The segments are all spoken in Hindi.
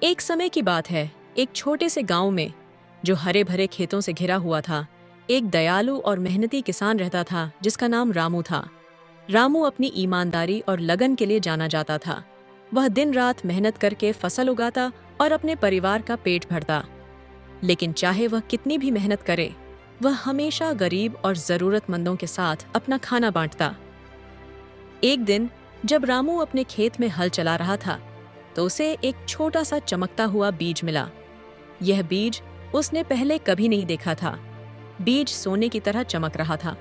एक समय की बात है, एक छोटे से गांव में, जो हरे भरे खेतों से घिरा हुआ था, एक दयालु और मेहनती किसान रहता था जिसका नाम रामू था। रामू अपनी ईमानदारी और लगन के लिए जाना जाता था। वह दिन रात मेहनत करके फसल उगाता और अपने परिवार का पेट भरता। लेकिन चाहे वह कितनी भी मेहनत करे, वह हमेशा गरीब और जरूरतमंदों के साथ अपना खाना बांटता। एक दिन जब रामू अपने खेत में हल चला रहा था, तो उसे एक छोटा सा चमकता हुआ बीज मिला। यह बीज उसने पहले कभी नहीं देखा था। बीज सोने की तरह चमक रहा था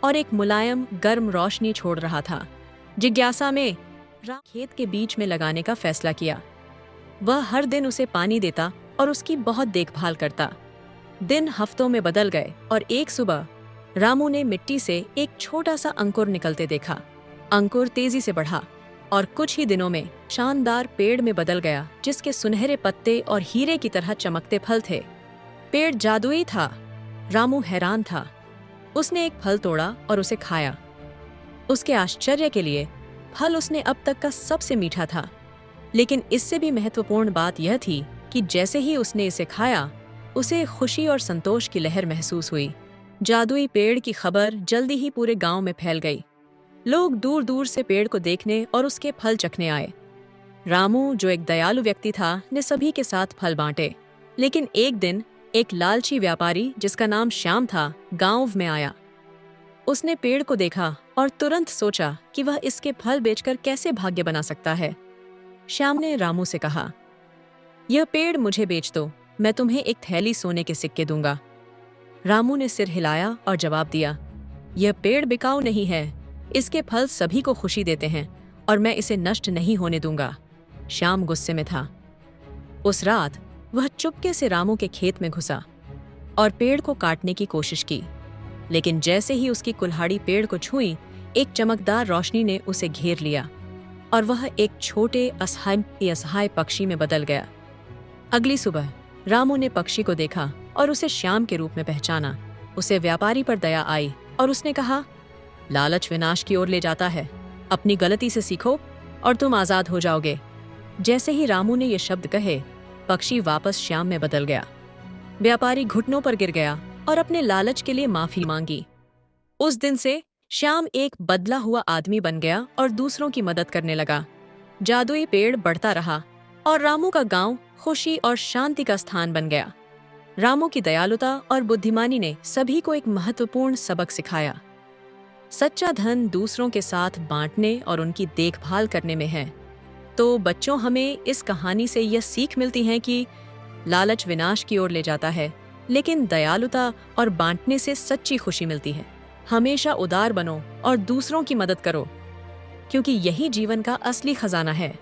और एक मुलायम गर्म रोशनी छोड़ रहा था। जिज्ञासा में राम खेत के बीच में लगाने का फैसला किया। वह हर दिन उसे पानी देता और उसकी बहुत देखभाल करता। दिन हफ्तों में बदल गए और एक सुबह रामू ने मिट्टी से एक छोटा सा अंकुर निकलते देखा। अंकुर तेजी से बढ़ा और कुछ ही दिनों में शानदार पेड़ में बदल गया, जिसके सुनहरे पत्ते और हीरे की तरह चमकते फल थे। पेड़ जादुई था। रामू हैरान था। उसने एक फल तोड़ा और उसे खाया। उसके आश्चर्य के लिए फल उसने अब तक का सबसे मीठा था। लेकिन इससे भी महत्वपूर्ण बात यह थी कि जैसे ही उसने इसे खाया, उसे खुशी और संतोष की लहर महसूस हुई। जादुई पेड़ की खबर जल्दी ही पूरे गांव में फैल गई। लोग दूर दूर से पेड़ को देखने और उसके फल चखने आए। रामू, जो एक दयालु व्यक्ति था, ने सभी के साथ फल बांटे। लेकिन एक दिन एक लालची व्यापारी जिसका नाम श्याम था, गांव में आया। उसने पेड़ को देखा और तुरंत सोचा कि वह इसके फल बेचकर कैसे भाग्य बना सकता है। श्याम ने रामू से कहा, यह पेड़ मुझे बेच दो, मैं तुम्हें एक थैली सोने के सिक्के दूंगा। रामू ने सिर हिलाया और जवाब दिया, यह पेड़ बिकाऊ नहीं है। इसके फल सभी को खुशी देते हैं और मैं इसे नष्ट नहीं होने दूंगा। श्याम गुस्से में था। उस रात वह चुपके से रामू के खेत में घुसा और पेड़ को काटने की कोशिश की। लेकिन जैसे ही उसकी कुल्हाड़ी पेड़ को छुई, एक चमकदार रोशनी ने उसे घेर लिया और वह एक छोटे असहाय पक्षी में बदल गया। अगली सुबह रामू ने पक्षी को देखा और उसे श्याम के रूप में पहचाना। उसे व्यापारी पर दया आई और उसने कहा, लालच विनाश की ओर ले जाता है। अपनी गलती से सीखो और तुम आजाद हो जाओगे। जैसे ही रामू ने ये शब्द कहे, पक्षी वापस श्याम में बदल गया। व्यापारी घुटनों पर गिर गया और अपने लालच के लिए माफी मांगी। उस दिन से श्याम एक बदला हुआ आदमी बन गया और दूसरों की मदद करने लगा। जादुई पेड़ बढ़ता रहा और रामू का गांव खुशी और शांति का स्थान बन गया। रामू की दयालुता और बुद्धिमानी ने सभी को एक महत्वपूर्ण सबक सिखाया। सच्चा धन दूसरों के साथ बांटने और उनकी देखभाल करने में है। तो बच्चों, हमें इस कहानी से यह सीख मिलती है कि लालच विनाश की ओर ले जाता है, लेकिन दयालुता और बांटने से सच्ची खुशी मिलती है। हमेशा उदार बनो और दूसरों की मदद करो, क्योंकि यही जीवन का असली खजाना है।